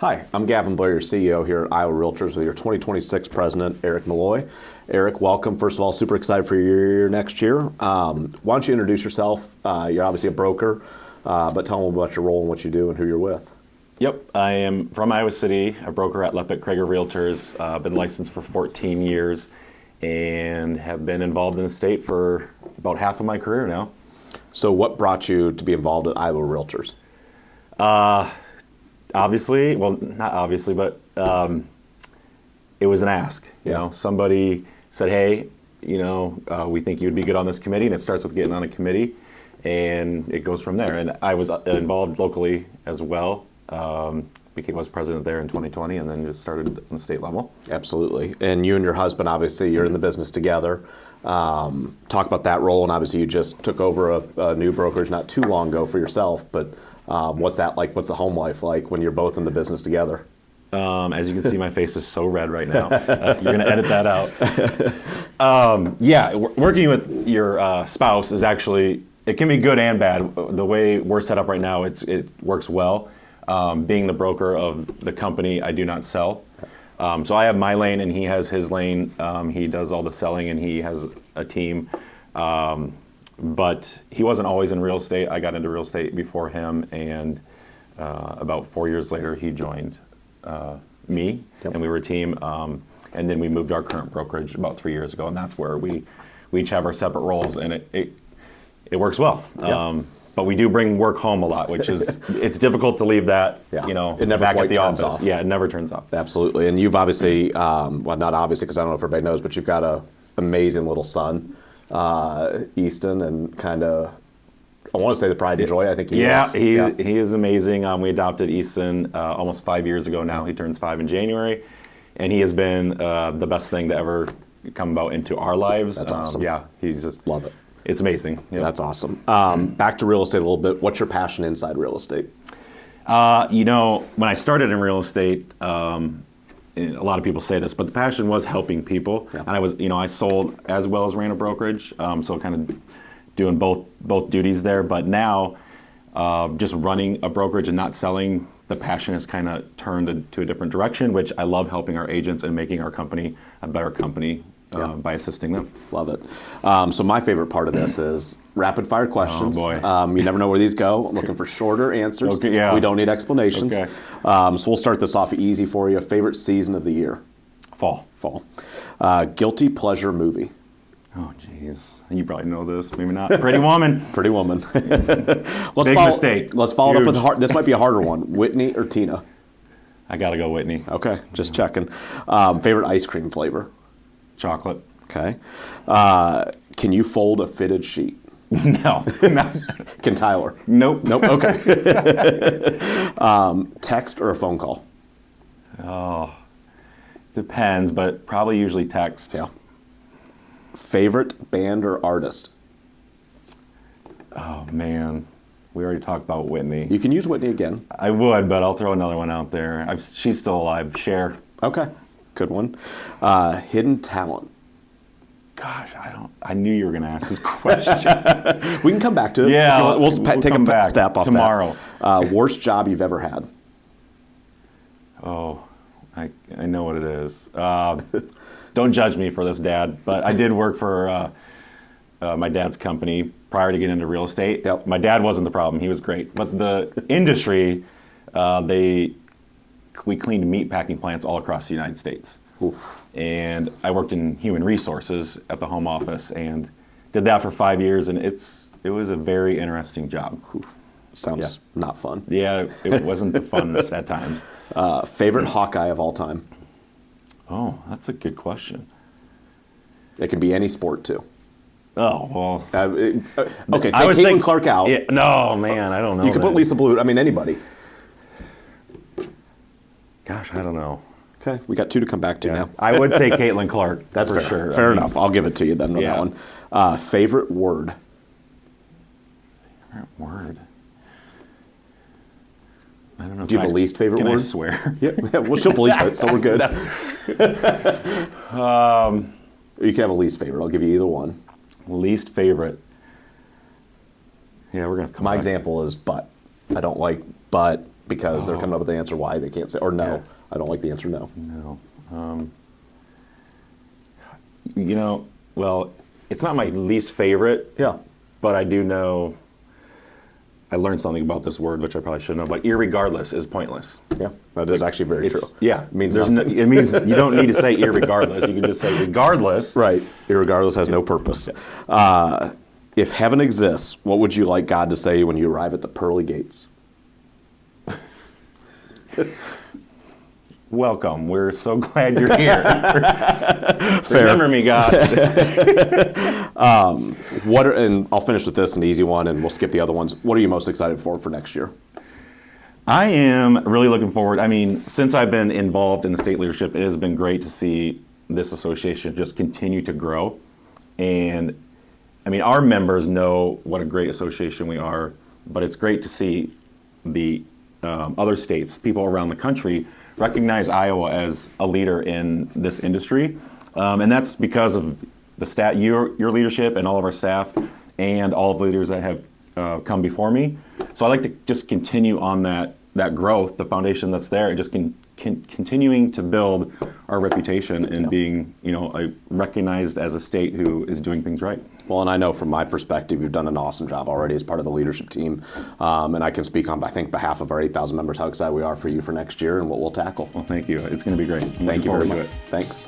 Hi, I'm Gavin Blair, your CEO here at Iowa REALTORS with your 2026 President, Erik Melloy. Erik, welcome. First of all, super excited for your year next year. Why don't you introduce yourself? You're obviously a broker, but tell them about your role and what you do and who you're with. Yep, I am from Iowa City, a broker at Leppert Krager Realtors. Been licensed for 14 years and have been involved in the state for about half of my career now. So what brought you to be involved at Iowa REALTORS? Obviously, well, not obviously, but it was an ask. You know, somebody said, "Hey, we think you'd be good on this committee," and it starts with getting on a committee, and it goes from there. And I was involved locally as well. Was president there in 2020, and then just started on the state level. Absolutely. And you and your husband, obviously, you're in the business together. Talk about that role, and obviously you just took over a new brokerage not too long ago for yourself, but what's that like? What's the home life like when you're both in the business together? As you can see, my face is so red right now. You're going to edit that out. Working with your spouse is actually, it can be good and bad. The way we're set up right now, it works well. Being the broker of the company, I do not sell. So I have my lane and he has his lane. He does all the selling and he has a team. But he wasn't always in real estate. I got into real estate before him, and about 4 years later, he joined me, and we were a team. And then we moved our current brokerage about 3 years ago, and that's where we each have our separate roles, and it works well. But we do bring work home a lot, which is it's difficult to leave that, it never back quite at the turns office. off. Yeah, it never turns off. Absolutely. And you've obviously, well, not obviously because I don't know if everybody knows, but you've got an amazing little son, Easton, and kind of, I want to say the pride and joy. I think he is. He is amazing. We adopted Easton almost 5 years ago now. He turns 5 in January, and he has been the best thing to ever come about into our lives. That's awesome. He's just Love it. It's amazing. Yep. That's awesome. Back to real estate a little bit. What's your passion inside real estate? When I started in real estate, a lot of people say this, but the passion was helping people. Yeah. And I sold as well as ran a brokerage, so kind of doing both duties there. But now, just running a brokerage and not selling, the passion has kind of turned to a different direction, which I love helping our agents and making our company a better company. By assisting them. Love it. So my favorite part of this is rapid fire questions. Oh boy. You never know where these go. I'm looking for shorter answers. Okay, yeah. We don't need explanations. Okay. So we'll start this off easy for you. Favorite season of the year? Fall. Guilty pleasure movie? Oh, jeez. You probably know this. Maybe not. Pretty Woman. Pretty Woman. Big mistake. Let's follow it up with this might be a harder one. Whitney or Tina? I got to go Whitney. Okay, just checking. Favorite ice cream flavor? Chocolate. Okay. Can you fold a fitted sheet? No. Can Tyler? Nope. Okay. Text or a phone call? Oh, depends, but probably usually text. Yeah. Favorite band or artist? Oh, man. We already talked about Whitney. You can use Whitney again. I would, but I'll throw another one out there. She's still alive. Cher. Okay. Good one. Hidden talent. Gosh, I knew you were going to ask this question. We can come back to it. Yeah, we'll take a step off tomorrow. That. Worst job you've ever had? Oh, I know what it is. Don't judge me for this, Dad, but I did work for my dad's company prior to getting into real estate. Yep. My dad wasn't the problem. He was great. But the industry, we cleaned meat packing plants all across the United States. Oof. And I worked in human resources at the home office and did that for 5 years, and it was a very interesting job. Oof. Sounds not fun. Yeah, it wasn't the funnest at times. Favorite Hawkeye of all time? Oh, that's a good question. It can be any sport too. Oh, well. Okay, take I was Caitlin thinking, Clark out. Yeah, no, man, I don't know. You could put Lisa Blue. I mean, anybody. Gosh, I don't know. Okay, we got two to come back to now. I would say Caitlin Clark. That's for fair. sure. Fair enough. I'll give it to you then on that one. Favorite word? Favorite word? I don't know. Do you have a least favorite word? word? Can I swear? Yeah, well, she'll bleep it, so we're good. You can have a least favorite. I'll give you either one. Least favorite. Yeah, we're going to come My back. example is but. I don't like but, because they're coming up with the answer why they can't say, or no, Yeah. I don't like the answer no. No. Well, it's not my least favorite. Yeah. But I do know, I learned something about this word, which I probably shouldn't have, but irregardless is pointless. Yeah, that is actually very true. Yeah. It means it means you don't need to say irregardless. You can just say regardless. right. Irregardless has no purpose. If heaven exists, what would you like God to say when you arrive at the pearly gates? Welcome. We're so glad you're here. Fair. Remember me, God. And I'll finish with this, an easy one, and we'll skip the other ones. What are you most excited for next year? I am really looking forward. I mean, since I've been involved in the state leadership, it has been great to see this association just continue to grow. And I mean, our members know what a great association we are, but it's great to see the other states, people around the country, recognize Iowa as a leader in this industry. And that's because of the your leadership and all of our staff and all of the leaders that have come before me. So I like to just continue on that growth, the foundation that's there, and just continuing to build our reputation and being, recognized as a state who is doing things right. Well, and I know from my perspective, you've done an awesome job already as part of the leadership team. And I can speak on, I think, behalf of our 8,000 members, how excited we are for you for next year and what we'll tackle. Well, thank you. It's going to be great. Thank you very much. Thanks.